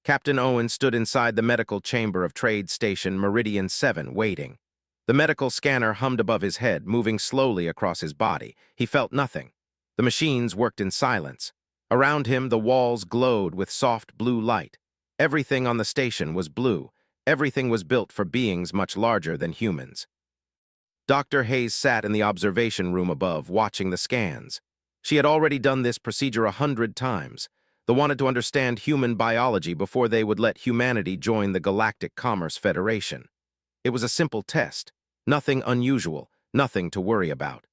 Captain Owen stood inside the medical chamber of Trade Station Meridian 7, waiting. The medical scanner hummed above his head, moving slowly across his body. He felt nothing. The machines worked in silence. Around him, the walls glowed with soft blue light. Everything on the station was blue. Everything was built for beings much larger than humans. Dr. Hayes sat in the observation room above, watching the scans. She had already done this procedure 100 times. They wanted to understand human biology before they would let humanity join the Galactic Commerce Federation. It was a simple test. Nothing unusual, nothing to worry about.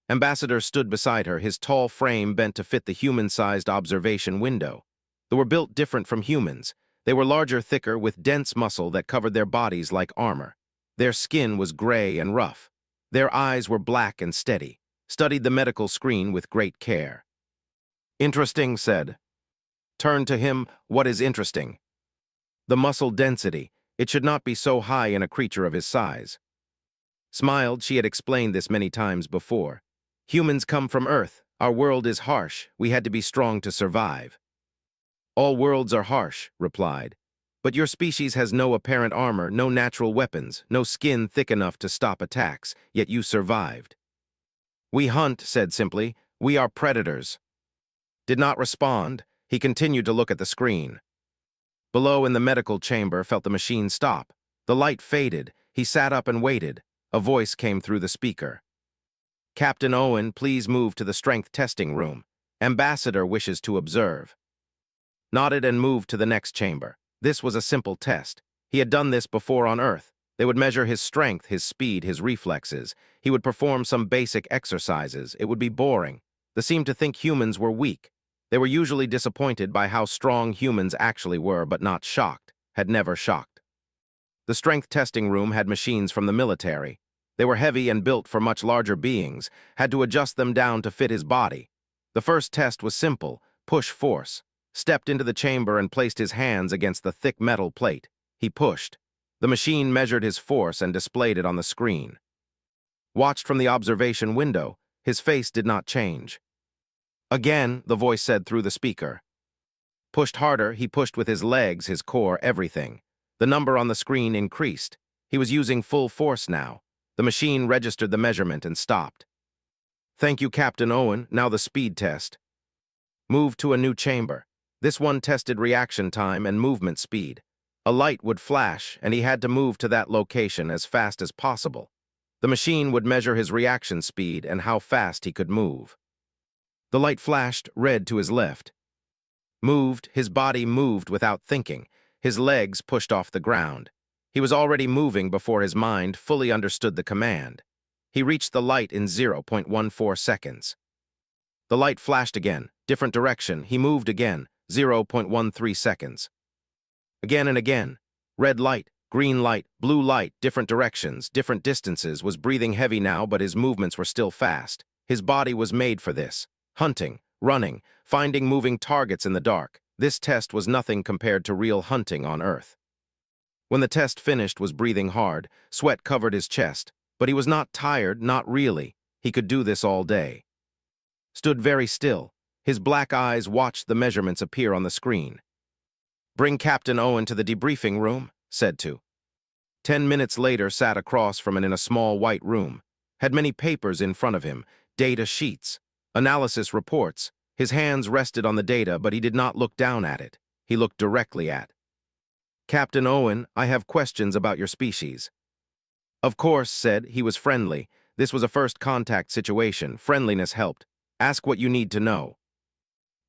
Ambassador stood beside her, his tall frame bent to fit the human-sized observation window. They were built different from humans. They were larger, thicker, with dense muscle that covered their bodies like armor. Their skin was gray and rough. Their eyes were black and steady, studied the medical screen with great care. "Interesting," said. Turned to him, "What is interesting?" "The muscle density. It should not be so high in a creature of his size." Smiled, she had explained this many times before. "Humans come from Earth. Our world is harsh. We had to be strong to survive." "All worlds are harsh," replied. "But your species has no apparent armor, no natural weapons, no skin thick enough to stop attacks, yet you survived." "We hunt," said simply. "We are predators." Did not respond. He continued to look at the screen. Below in the medical chamber felt the machine stop. The light faded. He sat up and waited. A voice came through the speaker. "Captain Owen, please move to the strength testing room. Ambassador wishes to observe." Nodded and moved to the next chamber. This was a simple test. He had done this before on Earth. They would measure his strength, his speed, his reflexes. He would perform some basic exercises. It would be boring. They seemed to think humans were weak. They were usually disappointed by how strong humans actually were, but not shocked, had never shocked. The strength testing room had machines from the military. They were heavy and built for much larger beings, had to adjust them down to fit his body. The first test was simple, push force. Stepped into the chamber and placed his hands against the thick metal plate. He pushed. The machine measured his force and displayed it on the screen. Watched from the observation window, his face did not change. "Again," the voice said through the speaker. Pushed harder, he pushed with his legs, his core, everything. The number on the screen increased. He was using full force now. The machine registered the measurement and stopped. "Thank you, Captain Owen. Now the speed test." Moved to a new chamber. This one tested reaction time and movement speed. A light would flash, and he had to move to that location as fast as possible. The machine would measure his reaction speed and how fast he could move. The light flashed, red to his left. Moved, his body moved without thinking. His legs pushed off the ground. He was already moving before his mind fully understood the command. He reached the light in 0.14 seconds. The light flashed again, different direction. He moved again, 0.13 seconds. Again and again. Red light, green light, blue light, different directions, different distances, was breathing heavy now, but his movements were still fast. His body was made for this. Hunting, running, finding moving targets in the dark. This test was nothing compared to real hunting on Earth. When the test finished, was breathing hard, sweat covered his chest, but he was not tired, not really. He could do this all day. Stood very still. His black eyes watched the measurements appear on the screen. "Bring Captain Owen to the debriefing room," said to. 10 minutes later sat across from him in a small white room. Had many papers in front of him, data sheets, analysis reports. His hands rested on the data, but he did not look down at it. He looked directly at. "Captain Owen, I have questions about your species." "Of course," said. He was friendly. This was a first contact situation. Friendliness helped. "Ask what you need to know."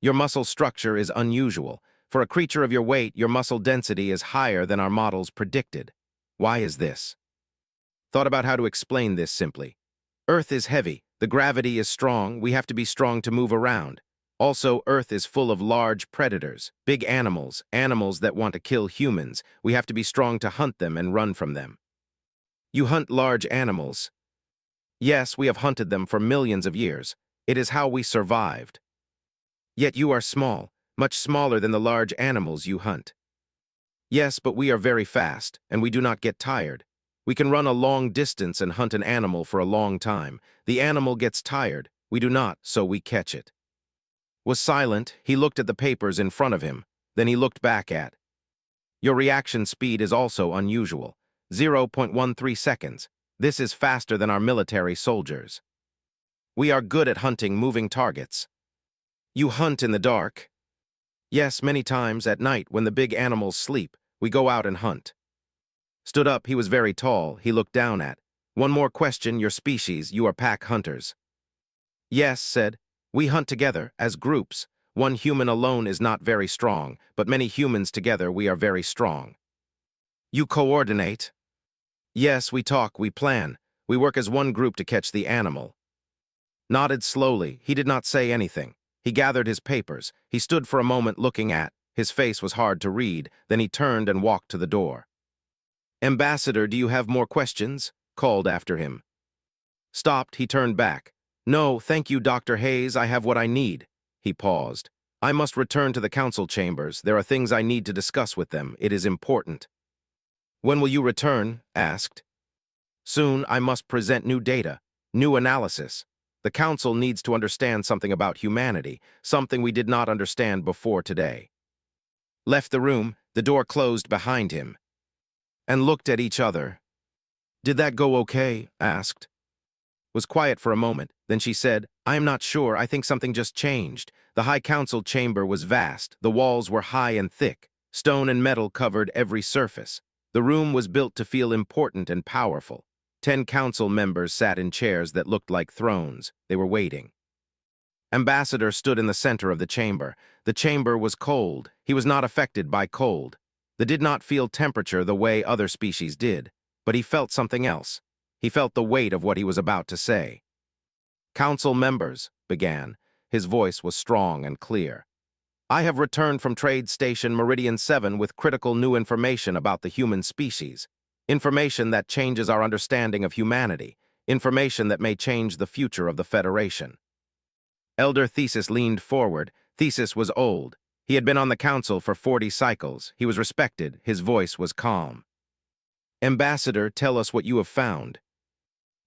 "Your muscle structure is unusual. For a creature of your weight, your muscle density is higher than our models predicted. Why is this?" Thought about how to explain this simply. Earth is heavy. The gravity is strong. We have to be strong to move around. Also, Earth is full of large predators, big animals, animals that want to kill humans. We have to be strong to hunt them and run from them. "You hunt large animals." "Yes, we have hunted them for millions of years. It is how we survived." "Yet you are small, much smaller than the large animals you hunt." "Yes, but we are very fast, and we do not get tired. We can run a long distance and hunt an animal for a long time. The animal gets tired. We do not, so we catch it." Was silent. He looked at the papers in front of him. Then he looked back at. Your reaction speed is also unusual. 0.13 seconds. This is faster than our military soldiers. We are good at hunting moving targets. You hunt in the dark? Yes, many times at night when the big animals sleep, we go out and hunt. Stood up, he was very tall, he looked down at. One more question, your species, you are pack hunters. Yes, said. We hunt together, as groups. One human alone is not very strong, but many humans together we are very strong. You coordinate? Yes, we talk, we plan. We work as one group to catch the animal. Nodded slowly, he did not say anything. He gathered his papers. He stood for a moment looking at. His face was hard to read, then he turned and walked to the door. Ambassador, do you have more questions? Called after him. Stopped, he turned back. No, thank you, Dr. Hayes, I have what I need. He paused. I must return to the council chambers. There are things I need to discuss with them. It is important. When will you return? Asked. Soon, I must present new data, new analysis. The council needs to understand something about humanity, something we did not understand before today. Left the room, the door closed behind him. And looked at each other. Did that go okay? Asked. Was quiet for a moment, then she said, I am not sure, I think something just changed. The High Council chamber was vast, the walls were high and thick, stone and metal covered every surface. The room was built to feel important and powerful. 10 council members sat in chairs that looked like thrones. They were waiting. Ambassador stood in the center of the chamber. The chamber was cold. He was not affected by cold. They did not feel temperature the way other species did, but he felt something else. He felt the weight of what he was about to say. Council members, began. His voice was strong and clear. I have returned from Trade Station Meridian 7 with critical new information about the human species. Information that changes our understanding of humanity. Information that may change the future of the Federation. Elder Thesis leaned forward. Thesis was old. He had been on the council for 40 cycles. He was respected. His voice was calm. Ambassador, tell us what you have found.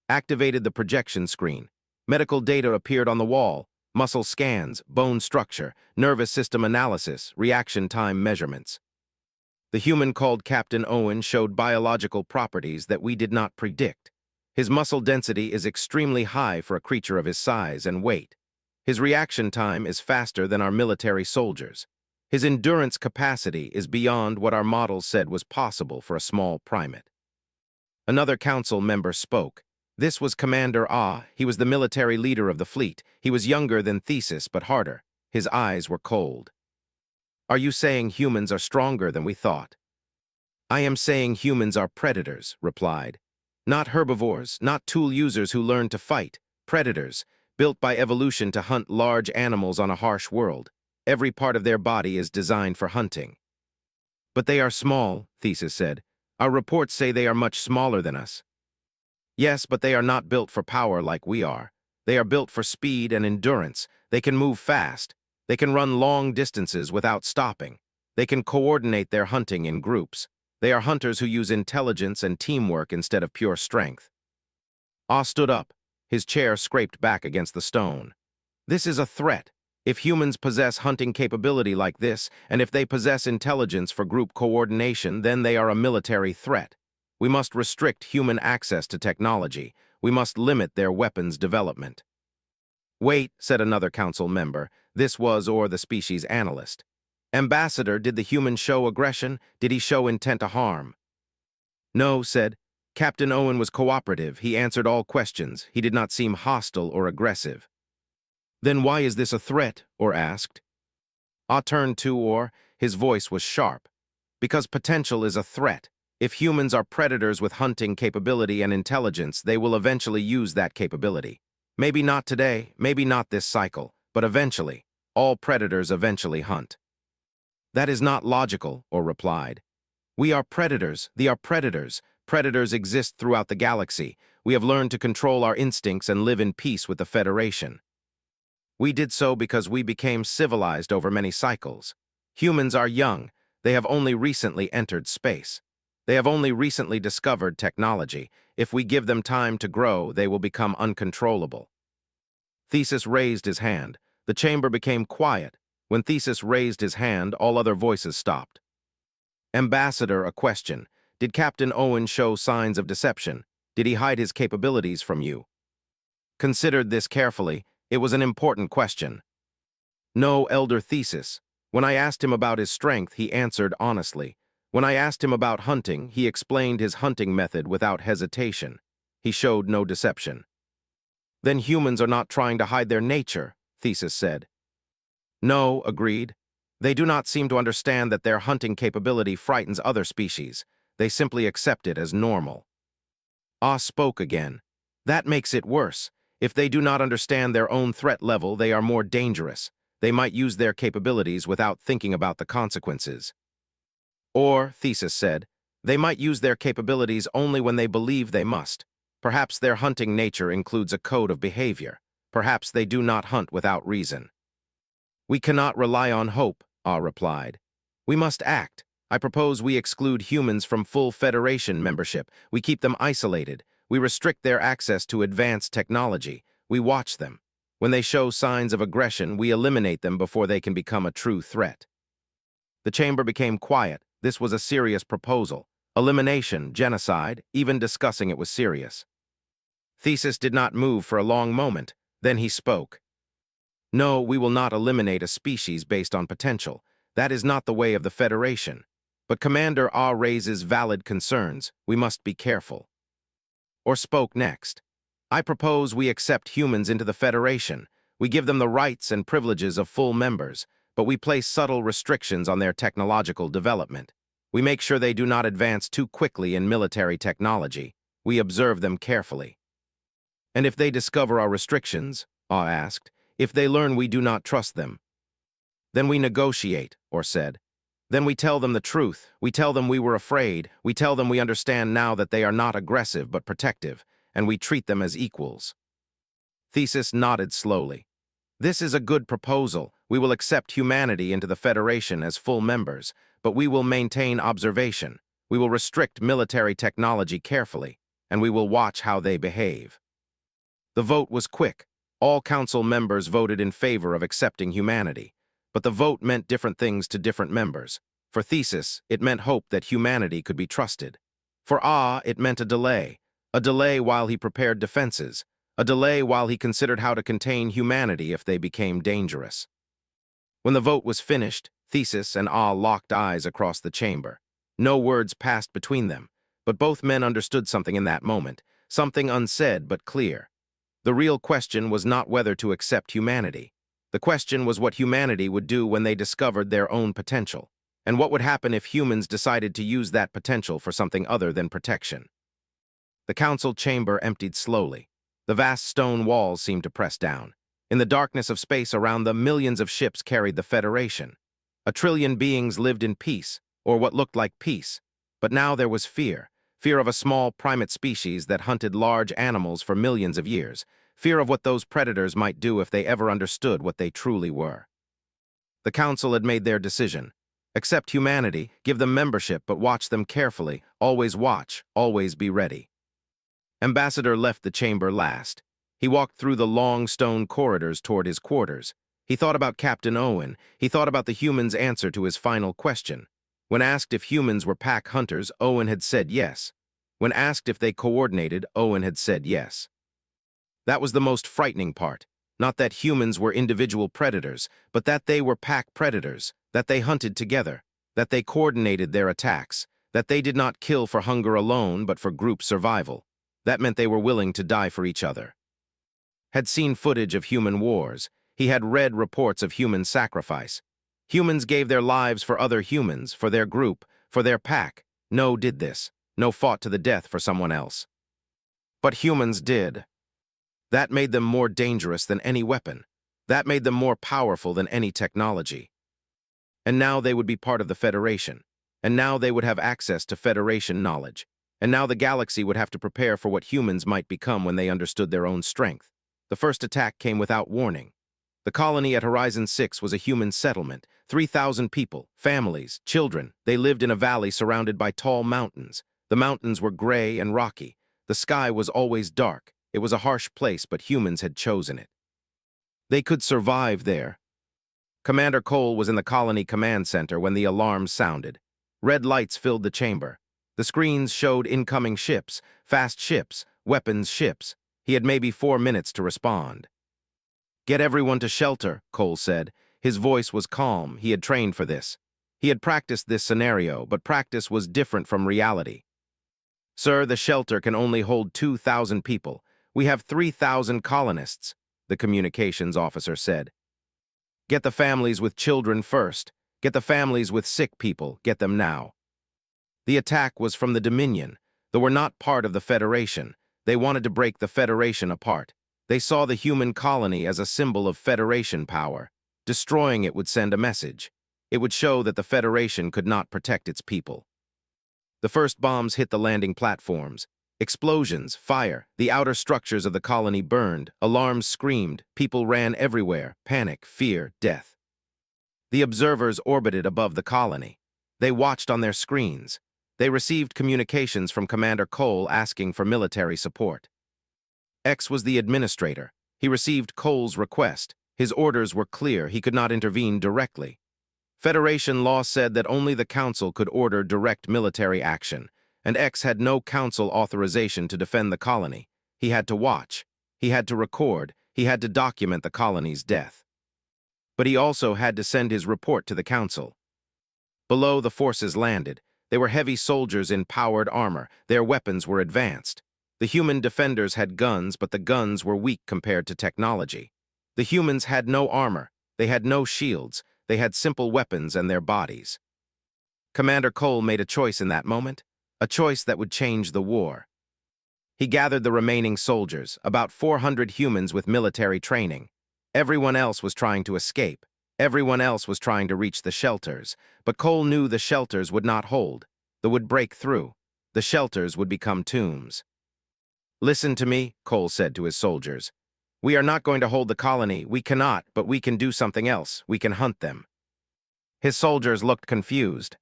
Activated the projection screen. Medical data appeared on the wall. Muscle scans, bone structure, nervous system analysis, reaction time measurements. The human called Captain Owen showed biological properties that we did not predict. His muscle density is extremely high for a creature of his size and weight. His reaction time is faster than our military soldiers. His endurance capacity is beyond what our models said was possible for a small primate. Another council member spoke. This was Commander Ah. He was the military leader of the fleet. He was younger than Thesis, but harder. His eyes were cold. Are you saying humans are stronger than we thought? I am saying humans are predators, replied. Not herbivores, not tool users who learn to fight. Predators, built by evolution to hunt large animals on a harsh world. Every part of their body is designed for hunting. But they are small, Thesis said. Our reports say they are much smaller than us. Yes, but they are not built for power like we are. They are built for speed and endurance. They can move fast. They can run long distances without stopping. They can coordinate their hunting in groups. They are hunters who use intelligence and teamwork instead of pure strength. Ah stood up. His chair scraped back against the stone. This is a threat. If humans possess hunting capability like this, and if they possess intelligence for group coordination, then they are a military threat. We must restrict human access to technology. We must limit their weapons development. Wait, said another council member. This was the species analyst. Ambassador, did the human show aggression? Did he show intent to harm? No, said. Captain Owen was cooperative. He answered all questions. He did not seem hostile or aggressive. Then why is this a threat? Or asked. Ah turned to his voice was sharp. Because potential is a threat. If humans are predators with hunting capability and intelligence, they will eventually use that capability. Maybe not today, maybe not this cycle, but eventually. All predators eventually hunt. That is not logical, or replied. We are predators, they are predators. Predators exist throughout the galaxy. We have learned to control our instincts and live in peace with the Federation. We did so because we became civilized over many cycles. Humans are young. They have only recently entered space. They have only recently discovered technology. If we give them time to grow, they will become uncontrollable. Thesis raised his hand. The chamber became quiet. When Thesis raised his hand, all other voices stopped. Ambassador, a question. Did Captain Owen show signs of deception? Did he hide his capabilities from you? Considered this carefully, it was an important question. No, Elder Thesis. When I asked him about his strength, he answered honestly. When I asked him about hunting, he explained his hunting method without hesitation. He showed no deception. Then humans are not trying to hide their nature, Thesis said. No, agreed. They do not seem to understand that their hunting capability frightens other species. They simply accept it as normal. Ah spoke again. That makes it worse. If they do not understand their own threat level, they are more dangerous. They might use their capabilities without thinking about the consequences. Or, Thesis said, they might use their capabilities only when they believe they must. Perhaps their hunting nature includes a code of behavior. Perhaps they do not hunt without reason. We cannot rely on hope, Ah replied. We must act. I propose we exclude humans from full Federation membership. We keep them isolated. We restrict their access to advanced technology. We watch them. When they show signs of aggression, we eliminate them before they can become a true threat. The chamber became quiet. This was a serious proposal. Elimination, genocide, even discussing it was serious. Thesis did not move for a long moment. Then he spoke. No, we will not eliminate a species based on potential. That is not the way of the Federation. But Commander Ah raises valid concerns. We must be careful. Or spoke next. I propose we accept humans into the Federation. We give them the rights and privileges of full members, but we place subtle restrictions on their technological development. We make sure they do not advance too quickly in military technology. We observe them carefully. And if they discover our restrictions, Ah asked, if they learn we do not trust them, then we negotiate, Or said. Then we tell them the truth. We tell them we were afraid. We tell them we understand now that they are not aggressive but protective, and we treat them as equals. Thesis nodded slowly. This is a good proposal. We will accept humanity into the Federation as full members, but we will maintain observation. We will restrict military technology carefully, and we will watch how they behave. The vote was quick. All council members voted in favor of accepting humanity, but the vote meant different things to different members. For Thesis, it meant hope that humanity could be trusted. For Ah, it meant a delay while he prepared defenses, a delay while he considered how to contain humanity if they became dangerous. When the vote was finished, Thesis and Ah locked eyes across the chamber. No words passed between them, but both men understood something in that moment, something unsaid but clear. The real question was not whether to accept humanity. The question was what humanity would do when they discovered their own potential, and what would happen if humans decided to use that potential for something other than protection. The council chamber emptied slowly. The vast stone walls seemed to press down. In the darkness of space around them, millions of ships carried the Federation. 1 trillion beings lived in peace, or what looked like peace. But now there was fear. Fear of a small primate species that hunted large animals for millions of years. Fear of what those predators might do if they ever understood what they truly were. The council had made their decision. Accept humanity, give them membership, but watch them carefully. Always watch, always be ready. Ambassador left the chamber last. He walked through the long stone corridors toward his quarters. He thought about Captain Owen. He thought about the humans' answer to his final question. When asked if humans were pack hunters, Owen had said yes. When asked if they coordinated, Owen had said yes. That was the most frightening part. Not that humans were individual predators, but that they were pack predators, that they hunted together, that they coordinated their attacks, that they did not kill for hunger alone but for group survival. That meant they were willing to die for each other. Had seen footage of human wars. He had read reports of human sacrifice. Humans gave their lives for other humans, for their group, for their pack. No did this. No fought to the death for someone else. But humans did. That made them more dangerous than any weapon. That made them more powerful than any technology. And now they would be part of the Federation. And now they would have access to Federation knowledge. And now the galaxy would have to prepare for what humans might become when they understood their own strength. The first attack came without warning. The colony at Horizon 6 was a human settlement. 3,000 people, families, children. They lived in a valley surrounded by tall mountains. The mountains were gray and rocky. The sky was always dark. It was a harsh place, but humans had chosen it. They could survive there. Commander Cole was in the colony command center when the alarm sounded. Red lights filled the chamber. The screens showed incoming ships, fast ships, weapons ships. He had maybe 4 minutes to respond. "Get everyone to shelter," Cole said. His voice was calm. He had trained for this. He had practiced this scenario, but practice was different from reality. "Sir, the shelter can only hold 2,000 people. We have 3,000 colonists," the communications officer said. "Get the families with children first. Get the families with sick people. Get them now." The attack was from the Dominion. They were not part of the Federation. They wanted to break the Federation apart. They saw the human colony as a symbol of Federation power. Destroying it would send a message. It would show that the Federation could not protect its people. The first bombs hit the landing platforms. Explosions, fire, the outer structures of the colony burned, alarms screamed, people ran everywhere, panic, fear, death. The observers orbited above the colony. They watched on their screens. They received communications from Commander Cole asking for military support. X was the administrator. He received Cole's request. His orders were clear. He could not intervene directly. Federation law said that only the Council could order direct military action, and X had no Council authorization to defend the colony. He had to watch. He had to record. He had to document the colony's death. But he also had to send his report to the Council. Below, the forces landed. They were heavy soldiers in powered armor. Their weapons were advanced. The human defenders had guns, but the guns were weak compared to technology. The humans had no armor. They had no shields. They had simple weapons and their bodies. Commander Cole made a choice in that moment, a choice that would change the war. He gathered the remaining soldiers, about 400 humans with military training. Everyone else was trying to escape. Everyone else was trying to reach the shelters, but Cole knew the shelters would not hold. They would break through. The shelters would become tombs. "Listen to me," Cole said to his soldiers. "We are not going to hold the colony. We cannot, but we can do something else. We can hunt them." His soldiers looked confused.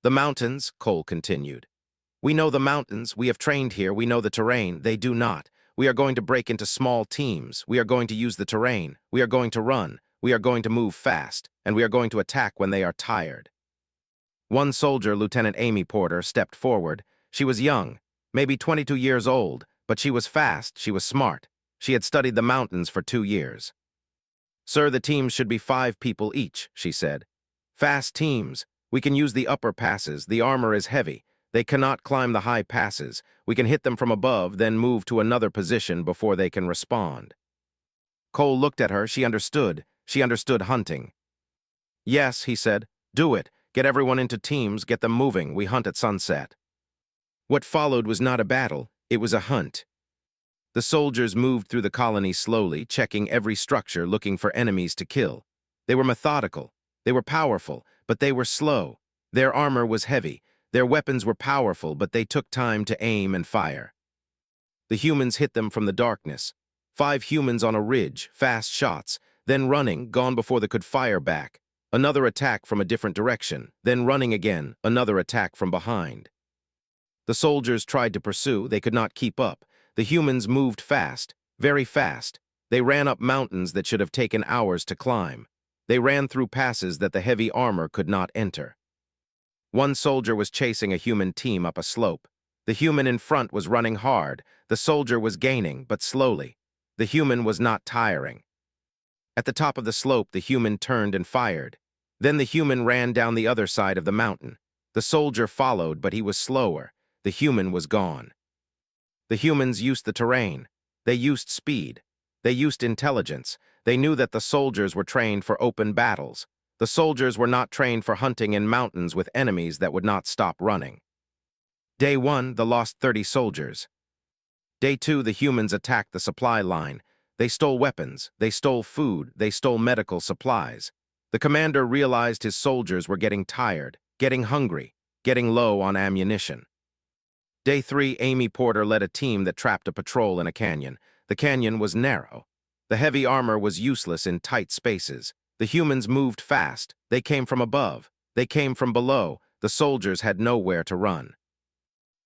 "The mountains," Cole continued. "We know the mountains. We have trained here. We know the terrain. They do not. We are going to break into small teams. We are going to use the terrain. We are going to run. We are going to move fast, and we are going to attack when they are tired." One soldier, Lieutenant Amy Porter, stepped forward. She was young, maybe 22 years old, but she was fast, she was smart. She had studied the mountains for 2 years. "Sir, the teams should be 5 people each," she said. "Fast teams. We can use the upper passes. The armor is heavy. They cannot climb the high passes. We can hit them from above, then move to another position before they can respond." Cole looked at her. She understood. She understood hunting. "Yes," he said. "Do it. Get everyone into teams. Get them moving. We hunt at sunset." What followed was not a battle. It was a hunt. The soldiers moved through the colony slowly, checking every structure, looking for enemies to kill. They were methodical. They were powerful, but they were slow. Their armor was heavy. Their weapons were powerful, but they took time to aim and fire. The humans hit them from the darkness. 5 humans on a ridge, fast shots, then running, gone before they could fire back. Another attack from a different direction, then running again, another attack from behind. The soldiers tried to pursue. They could not keep up. The humans moved fast, very fast. They ran up mountains that should have taken hours to climb. They ran through passes that the heavy armor could not enter. One soldier was chasing a human team up a slope. The human in front was running hard. The soldier was gaining, but slowly. The human was not tiring. At the top of the slope, the human turned and fired. Then the human ran down the other side of the mountain. The soldier followed, but he was slower. The human was gone. The humans used the terrain. They used speed. They used intelligence. They knew that the soldiers were trained for open battles. The soldiers were not trained for hunting in mountains with enemies that would not stop running. Day 1, the lost 30 soldiers. Day 2, the humans attacked the supply line. They stole weapons. They stole food. They stole medical supplies. The commander realized his soldiers were getting tired, getting hungry, getting low on ammunition. Day 3, Amy Porter led a team that trapped a patrol in a canyon. The canyon was narrow. The heavy armor was useless in tight spaces. The humans moved fast. They came from above. They came from below. The soldiers had nowhere to run.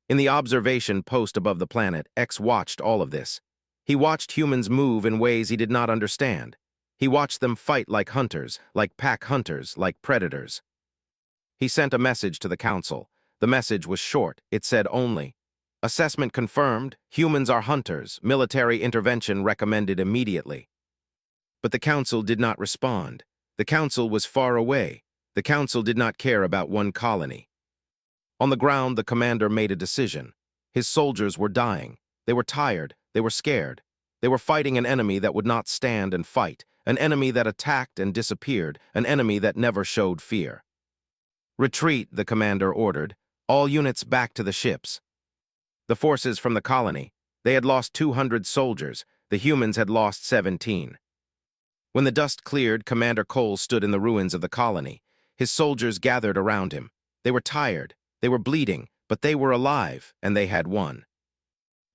In the observation post above the planet, X watched all of this. He watched humans move in ways he did not understand. He watched them fight like hunters, like pack hunters, like predators. He sent a message to the council. The message was short. It said only, "Assessment confirmed. Humans are hunters. Military intervention recommended immediately." But the council did not respond. The council was far away. The council did not care about one colony. On the ground, the commander made a decision. His soldiers were dying. They were tired. They were scared. They were fighting an enemy that would not stand and fight, an enemy that attacked and disappeared, an enemy that never showed fear. "Retreat," the commander ordered. "All units back to the ships." The forces from the colony, they had lost 200 soldiers. The humans had lost 17. When the dust cleared, Commander Cole stood in the ruins of the colony. His soldiers gathered around him. They were tired. They were bleeding, but they were alive, and they had won.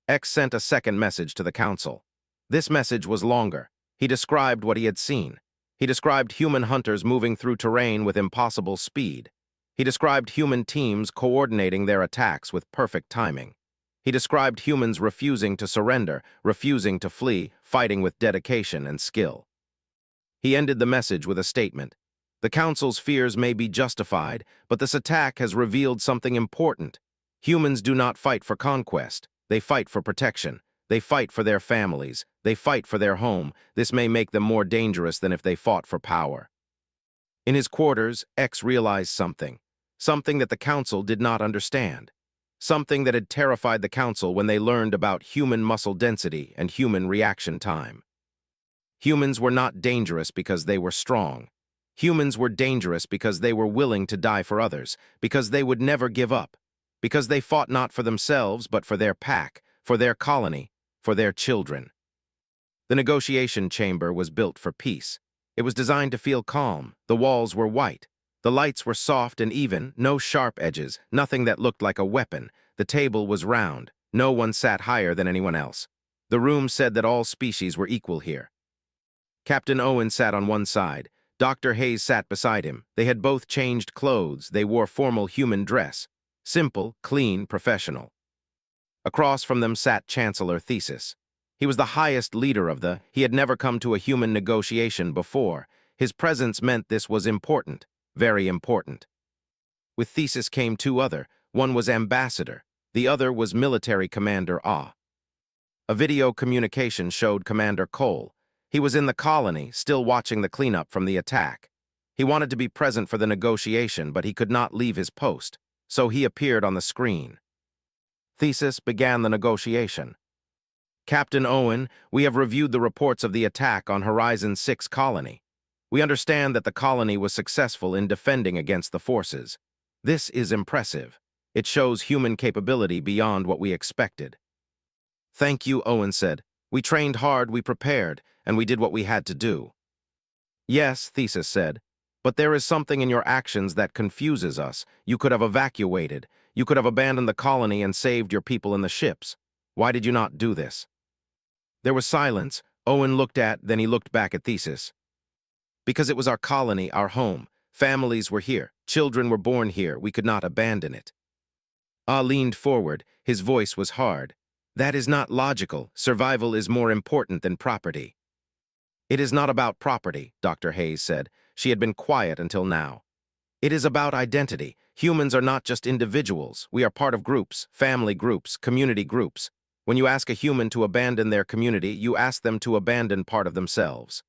X sent a second message to the council. This message was longer. He described what he had seen. He described human hunters moving through terrain with impossible speed. He described human teams coordinating their attacks with perfect timing. He described humans refusing to surrender, refusing to flee, fighting with dedication and skill. He ended the message with a statement. "The Council's fears may be justified, but this attack has revealed something important. Humans do not fight for conquest. They fight for protection. They fight for their families. They fight for their home. This may make them more dangerous than if they fought for power." In his quarters, X realized something. Something that the Council did not understand. Something that had terrified the Council when they learned about human muscle density and human reaction time. Humans were not dangerous because they were strong. Humans were dangerous because they were willing to die for others, because they would never give up, because they fought not for themselves but for their pack, for their colony, for their children. The negotiation chamber was built for peace. It was designed to feel calm. The walls were white. The lights were soft and even, no sharp edges, nothing that looked like a weapon. The table was round. No one sat higher than anyone else. The room said that all species were equal here. Captain Owen sat on one side. Dr. Hayes sat beside him. They had both changed clothes. They wore formal human dress. Simple, clean, professional. Across from them sat Chancellor Thesis. He was the highest leader of the. He had never come to a human negotiation before. His presence meant this was important, very important. With Thesis came two other. One was Ambassador. The other was Military Commander Ah. A video communication showed Commander Cole. He was in the colony, still watching the cleanup from the attack. He wanted to be present for the negotiation, but he could not leave his post, so he appeared on the screen. Thesis began the negotiation. "Captain Owen, we have reviewed the reports of the attack on Horizon 6 colony. We understand that the colony was successful in defending against the forces. This is impressive. It shows human capability beyond what we expected." "Thank you," Owen said. "We trained hard, we prepared, and we did what we had to do." "Yes," Thesis said, "but there is something in your actions that confuses us. You could have evacuated. You could have abandoned the colony and saved your people in the ships. Why did you not do this?" There was silence. Owen looked at, then he looked back at Thesis. "Because it was our colony, our home. Families were here. Children were born here. We could not abandon it." Ah leaned forward. His voice was hard. "That is not logical. Survival is more important than property." "It is not about property," Dr. Hayes said. She had been quiet until now. "It is about identity. Humans are not just individuals. We are part of groups, family groups, community groups. When you ask a human to abandon their community, you ask them to abandon part of themselves.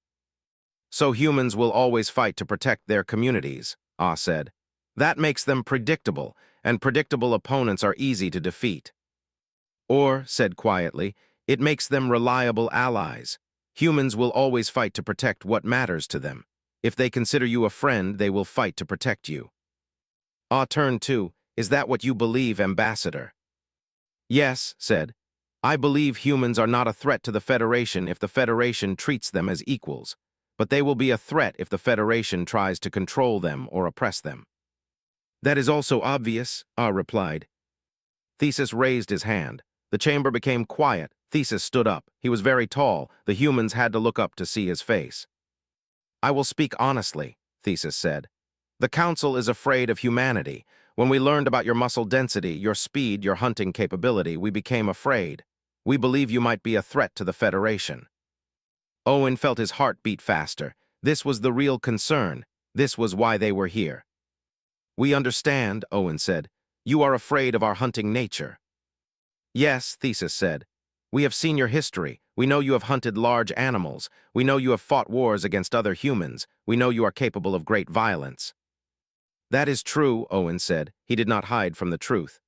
So humans will always fight to protect their communities," Ah said. "That makes them predictable, and predictable opponents are easy to defeat." Or, said quietly, "it makes them reliable allies. Humans will always fight to protect what matters to them. If they consider you a friend, they will fight to protect you." Ah turned to, "Is that what you believe, Ambassador?" "Yes," said. "I believe humans are not a threat to the Federation if the Federation treats them as equals, but they will be a threat if the Federation tries to control them or oppress them." "That is also obvious," Ah replied. Thesis raised his hand. The chamber became quiet. Thesis stood up. He was very tall. The humans had to look up to see his face. "I will speak honestly," Thesis said. "The Council is afraid of humanity. When we learned about your muscle density, your speed, your hunting capability, we became afraid. We believe you might be a threat to the Federation." Owen felt his heart beat faster. This was the real concern. This was why they were here. "We understand," Owen said. "You are afraid of our hunting nature." "Yes," Thesis said. "We have seen your history. We know you have hunted large animals. We know you have fought wars against other humans. We know you are capable of great violence." "That is true," Owen said. He did not hide from the truth.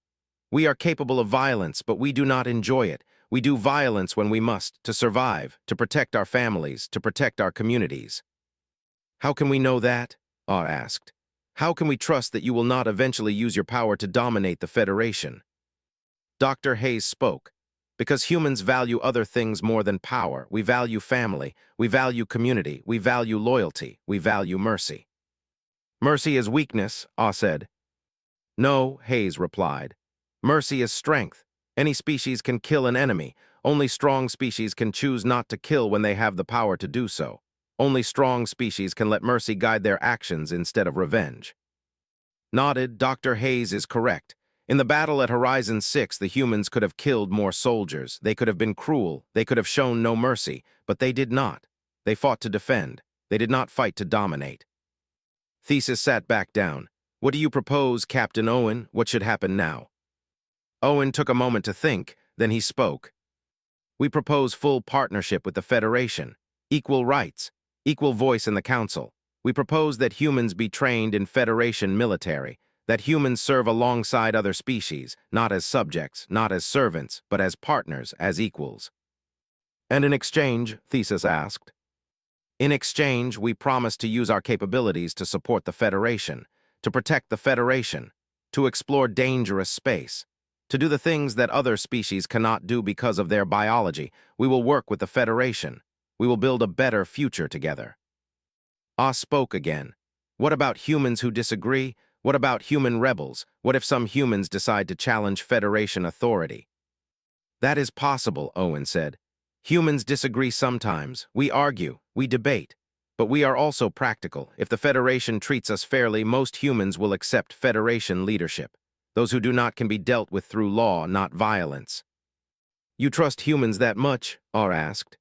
"We are capable of violence, but we do not enjoy it. We do violence when we must, to survive, to protect our families, to protect our communities." "How can we know that?" Ah asked. "How can we trust that you will not eventually use your power to dominate the Federation?" Dr. Hayes spoke. "Because humans value other things more than power. We value family. We value community. We value loyalty. We value mercy." "Mercy is weakness," Ah said. "No," Hayes replied. "Mercy is strength. Any species can kill an enemy. Only strong species can choose not to kill when they have the power to do so. Only strong species can let mercy guide their actions instead of revenge." Nodded, Dr. Hayes is correct. In the battle at Horizon 6, the humans could have killed more soldiers. They could have been cruel. They could have shown no mercy. But they did not. They fought to defend. They did not fight to dominate. Thesis sat back down. "What do you propose, Captain Owen? What should happen now?" Owen took a moment to think, then he spoke. "We propose full partnership with the Federation, equal rights, equal voice in the Council. We propose that humans be trained in Federation military, that humans serve alongside other species, not as subjects, not as servants, but as partners, as equals." "And in exchange?" Thesis asked. "In exchange, we promise to use our capabilities to support the Federation, to protect the Federation, to explore dangerous space, to do the things that other species cannot do because of their biology. We will work with the Federation. We will build a better future together." Ah spoke again. "What about humans who disagree? What about human rebels? What if some humans decide to challenge Federation authority?" "That is possible," Owen said. "Humans disagree sometimes. We argue. We debate. But we are also practical. If the Federation treats us fairly, most humans will accept Federation leadership. Those who do not can be dealt with through law, not violence." "You trust humans that much?" Ah asked.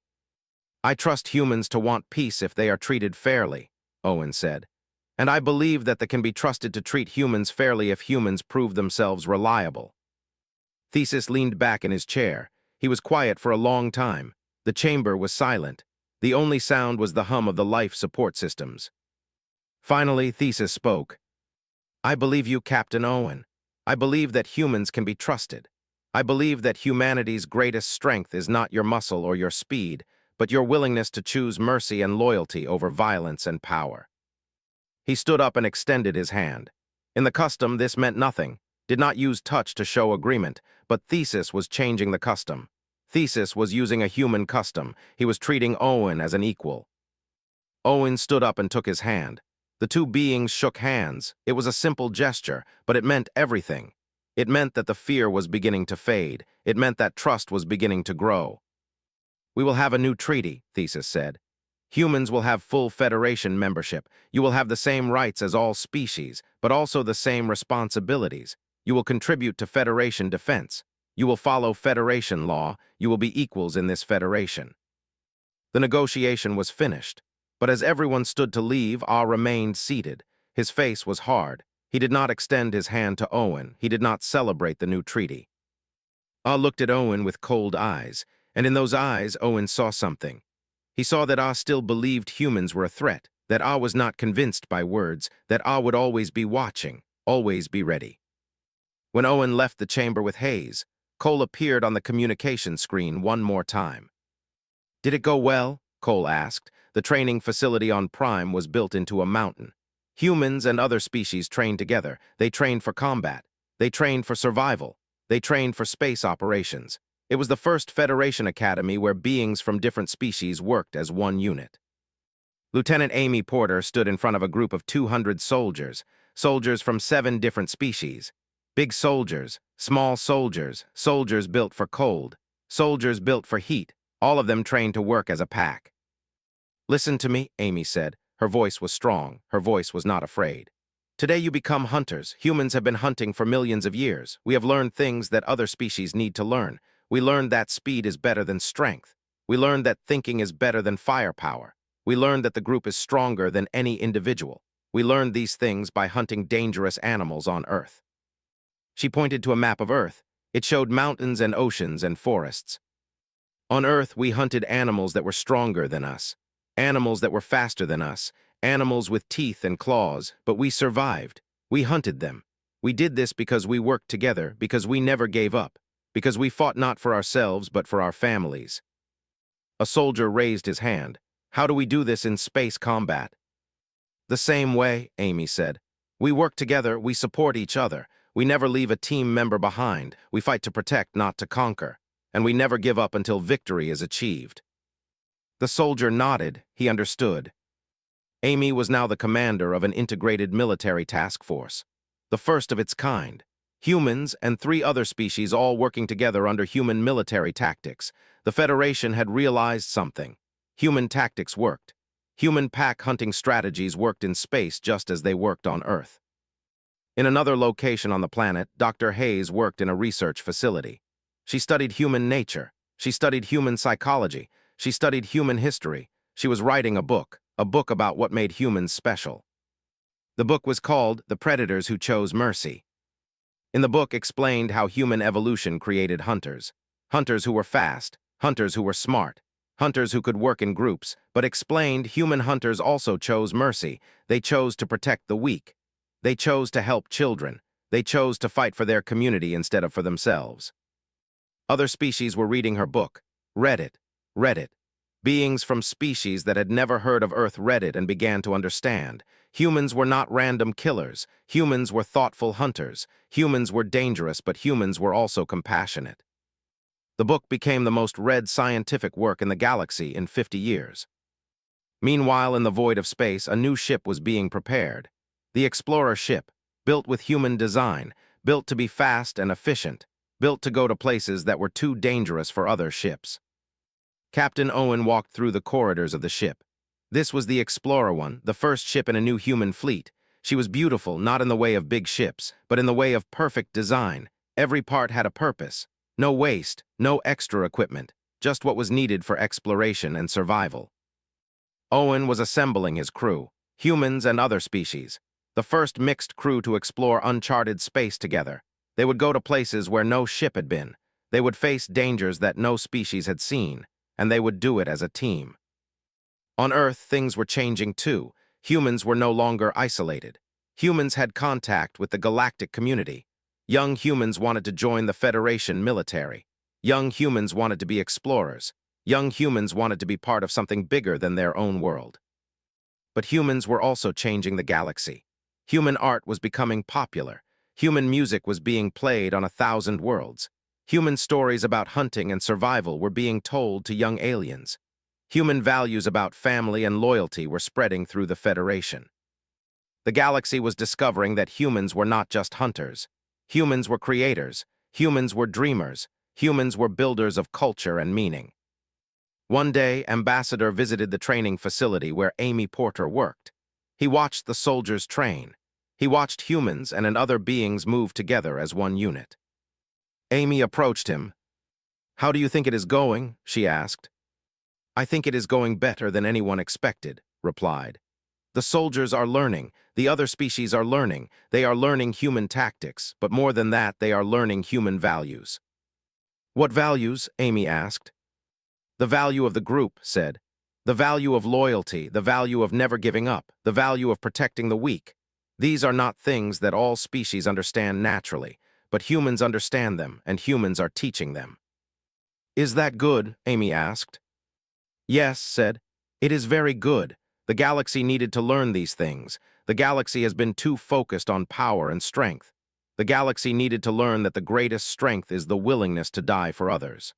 "I trust humans to want peace if they are treated fairly," Owen said. "And I believe that they can be trusted to treat humans fairly if humans prove themselves reliable." Thesis leaned back in his chair. He was quiet for a long time. The chamber was silent. The only sound was the hum of the life support systems. Finally, Thesis spoke. "I believe you, Captain Owen. I believe that humans can be trusted. I believe that humanity's greatest strength is not your muscle or your speed, but your willingness to choose mercy and loyalty over violence and power." He stood up and extended his hand. In the custom, this meant nothing, did not use touch to show agreement, but Thesis was changing the custom. Thesis was using a human custom. He was treating Owen as an equal. Owen stood up and took his hand. The two beings shook hands. It was a simple gesture, but it meant everything. It meant that the fear was beginning to fade. It meant that trust was beginning to grow. "We will have a new treaty," Thesis said. "Humans will have full Federation membership. You will have the same rights as all species, but also the same responsibilities. You will contribute to Federation defense. You will follow Federation law. You will be equals in this Federation." The negotiation was finished, but as everyone stood to leave, Ah remained seated. His face was hard. He did not extend his hand to Owen. He did not celebrate the new treaty. Ah looked at Owen with cold eyes, and in those eyes, Owen saw something. He saw that Ah still believed humans were a threat, that Ah was not convinced by words, that Ah would always be watching, always be ready. When Owen left the chamber with Hayes, Cole appeared on the communication screen one more time. "Did it go well?" Cole asked. The training facility on Prime was built into a mountain. Humans and other species trained together. They trained for combat. They trained for survival. They trained for space operations. It was the first Federation Academy where beings from different species worked as one unit. Lieutenant Amy Porter stood in front of a group of 200 soldiers, soldiers from 7 different species. Big soldiers, small soldiers, soldiers built for cold, soldiers built for heat, all of them trained to work as a pack. "Listen to me," Amy said. Her voice was strong. Her voice was not afraid. "Today you become hunters. Humans have been hunting for millions of years. We have learned things that other species need to learn. We learned that speed is better than strength. We learned that thinking is better than firepower. We learned that the group is stronger than any individual. We learned these things by hunting dangerous animals on Earth. She pointed to a map of Earth. It showed mountains and oceans and forests. On Earth, we hunted animals that were stronger than us, animals that were faster than us, animals with teeth and claws, but we survived. We hunted them. We did this because we worked together, because we never gave up, because we fought not for ourselves but for our families. A soldier raised his hand. How do we do this in space combat? The same way, Amy said. We work together, we support each other. We never leave a team member behind. We fight to protect, not to conquer. And we never give up until victory is achieved. The soldier nodded. He understood. Amy was now the commander of an integrated military task force, the first of its kind. Humans and 3 other species all working together under human military tactics. The Federation had realized something. Human tactics worked. Human pack hunting strategies worked in space just as they worked on Earth. In another location on the planet, Dr. Hayes worked in a research facility. She studied human nature. She studied human psychology. She studied human history. She was writing a book about what made humans special. The book was called The Predators Who Chose Mercy. In the book explained how human evolution created hunters. Hunters who were fast, hunters who were smart, hunters who could work in groups, but explained human hunters also chose mercy. They chose to protect the weak. They chose to help children. They chose to fight for their community instead of for themselves. Other species were reading her book, read it. Beings from species that had never heard of Earth read it and began to understand. Humans were not random killers. Humans were thoughtful hunters. Humans were dangerous, but humans were also compassionate. The book became the most read scientific work in the galaxy in 50 years. Meanwhile, in the void of space, a new ship was being prepared. The Explorer ship, built with human design, built to be fast and efficient, built to go to places that were too dangerous for other ships. Captain Owen walked through the corridors of the ship. This was the Explorer One, the first ship in a new human fleet. She was beautiful, not in the way of big ships, but in the way of perfect design. Every part had a purpose. No waste, no extra equipment, just what was needed for exploration and survival. Owen was assembling his crew, humans and other species. The first mixed crew to explore uncharted space together. They would go to places where no ship had been. They would face dangers that no species had seen, and they would do it as a team. On Earth, things were changing too. Humans were no longer isolated. Humans had contact with the galactic community. Young humans wanted to join the Federation military. Young humans wanted to be explorers. Young humans wanted to be part of something bigger than their own world. But humans were also changing the galaxy. Human art was becoming popular. Human music was being played on 1,000 worlds. Human stories about hunting and survival were being told to young aliens. Human values about family and loyalty were spreading through the Federation. The galaxy was discovering that humans were not just hunters. Humans were creators. Humans were dreamers. Humans were builders of culture and meaning. One day, Ambassador visited the training facility where Amy Porter worked. He watched the soldiers train. He watched humans and other beings move together as one unit. Amy approached him. "How do you think it is going?" she asked. "I think it is going better than anyone expected," replied. "The soldiers are learning. The other species are learning. They are learning human tactics, but more than that, they are learning human values." "What values?" Amy asked. "The value of the group," said. "The value of loyalty, the value of never giving up, the value of protecting the weak. These are not things that all species understand naturally, but humans understand them, and humans are teaching them." "Is that good?" Amy asked. "Yes," said. "It is very good. The galaxy needed to learn these things. The galaxy has been too focused on power and strength. The galaxy needed to learn that the greatest strength is the willingness to die for others."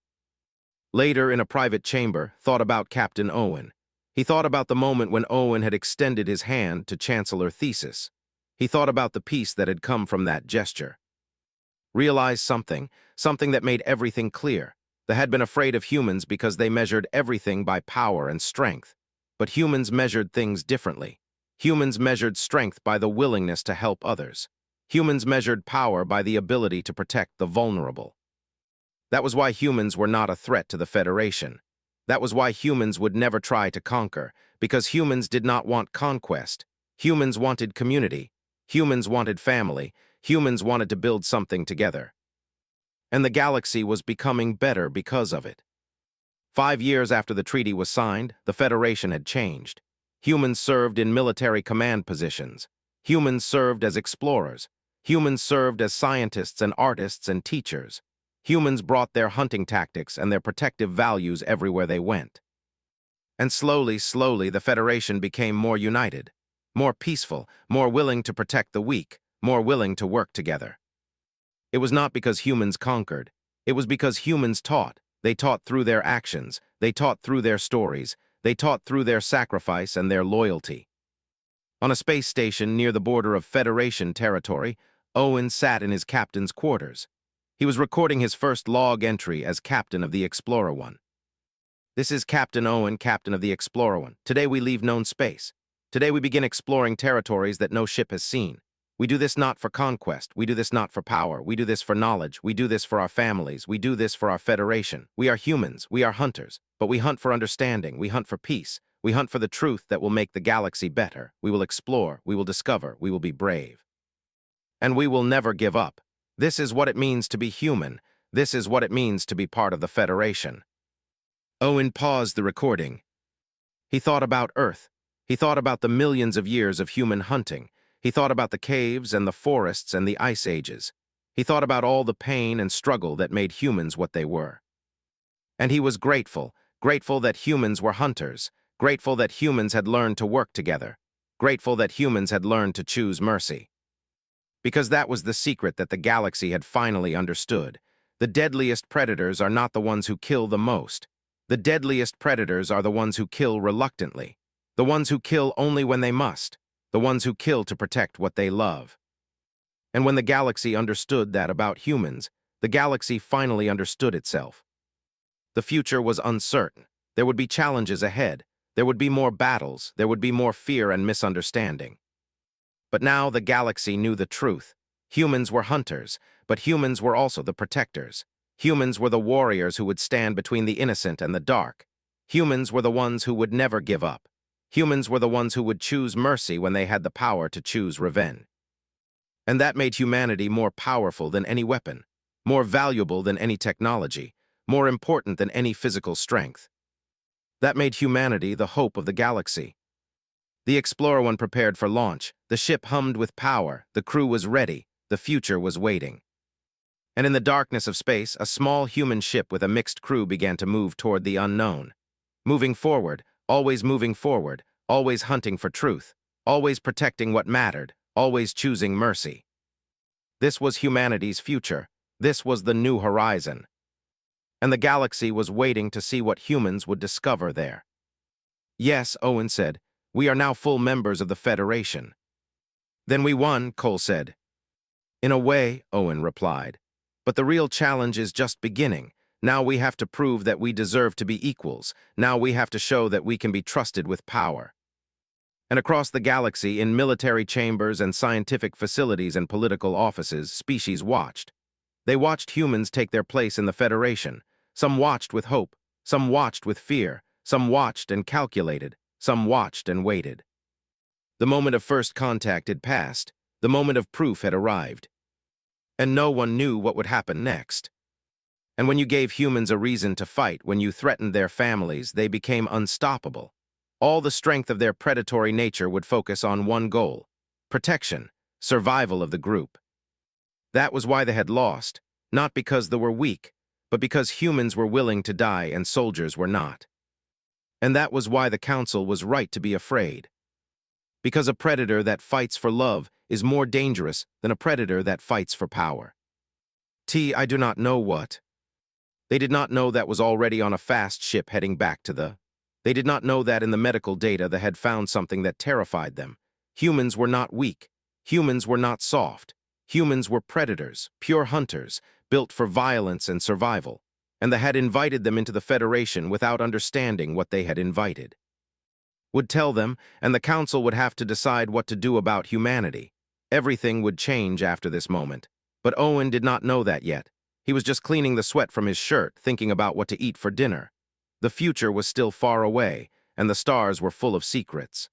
Later, in a private chamber, thought about Captain Owen. He thought about the moment when Owen had extended his hand to Chancellor Thesis. He thought about the peace that had come from that gesture. Realized something that made everything clear. They had been afraid of humans because they measured everything by power and strength. But humans measured things differently. Humans measured strength by the willingness to help others. Humans measured power by the ability to protect the vulnerable. That was why humans were not a threat to the Federation. That was why humans would never try to conquer, because humans did not want conquest. Humans wanted community. Humans wanted family. Humans wanted to build something together. And the galaxy was becoming better because of it. 5 years after the treaty was signed, the Federation had changed. Humans served in military command positions. Humans served as explorers. Humans served as scientists and artists and teachers. Humans brought their hunting tactics and their protective values everywhere they went. And slowly, the Federation became more united, more peaceful, more willing to protect the weak, more willing to work together. It was not because humans conquered. It was because humans taught. They taught through their actions. They taught through their stories. They taught through their sacrifice and their loyalty. On a space station near the border of Federation territory, Owen sat in his captain's quarters. He was recording his first log entry as captain of the Explorer 1. This is Captain Owen, captain of the Explorer 1. Today we leave known space. Today we begin exploring territories that no ship has seen. We do this not for conquest. We do this not for power. We do this for knowledge. We do this for our families. We do this for our Federation. We are humans. We are hunters. But we hunt for understanding. We hunt for peace. We hunt for the truth that will make the galaxy better. We will explore. We will discover. We will be brave. And we will never give up. This is what it means to be human. This is what it means to be part of the Federation. Owen paused the recording. He thought about Earth. He thought about the millions of years of human hunting. He thought about the caves and the forests and the ice ages. He thought about all the pain and struggle that made humans what they were. And he was grateful, grateful that humans were hunters, grateful that humans had learned to work together, grateful that humans had learned to choose mercy. Because that was the secret that the galaxy had finally understood. The deadliest predators are not the ones who kill the most. The deadliest predators are the ones who kill reluctantly, the ones who kill only when they must, the ones who kill to protect what they love. And when the galaxy understood that about humans, the galaxy finally understood itself. The future was uncertain. There would be challenges ahead. There would be more battles. There would be more fear and misunderstanding. But now the galaxy knew the truth. Humans were hunters, but humans were also the protectors. Humans were the warriors who would stand between the innocent and the dark. Humans were the ones who would never give up. Humans were the ones who would choose mercy when they had the power to choose revenge. And that made humanity more powerful than any weapon, more valuable than any technology, more important than any physical strength. That made humanity the hope of the galaxy. The Explorer 1 prepared for launch. The ship hummed with power. The crew was ready. The future was waiting. And in the darkness of space, a small human ship with a mixed crew began to move toward the unknown. Moving forward, always moving forward, always hunting for truth, always protecting what mattered, always choosing mercy. This was humanity's future. This was the new horizon. And the galaxy was waiting to see what humans would discover there. Yes, Owen said, we are now full members of the Federation. Then we won, Cole said. In a way, Owen replied. But the real challenge is just beginning. Now we have to prove that we deserve to be equals. Now we have to show that we can be trusted with power. And across the galaxy, in military chambers and scientific facilities and political offices, species watched. They watched humans take their place in the Federation. Some watched with hope. Some watched with fear. Some watched and calculated. Some watched and waited. The moment of first contact had passed. The moment of proof had arrived. And no one knew what would happen next. And when you gave humans a reason to fight, when you threatened their families, they became unstoppable. All the strength of their predatory nature would focus on one goal: protection, survival of the group. That was why they had lost, not because they were weak, but because humans were willing to die and soldiers were not. And that was why the Council was right to be afraid. Because a predator that fights for love is more dangerous than a predator that fights for power. I do not know what. They did not know that was already on a fast ship heading back to the... They did not know that in the medical data they had found something that terrified them. Humans were not weak. Humans were not soft. Humans were predators, pure hunters, built for violence and survival. And they had invited them into the Federation without understanding what they had invited. Would tell them, and the Council would have to decide what to do about humanity. Everything would change after this moment. But Owen did not know that yet. He was just cleaning the sweat from his shirt, thinking about what to eat for dinner. The future was still far away, and the stars were full of secrets.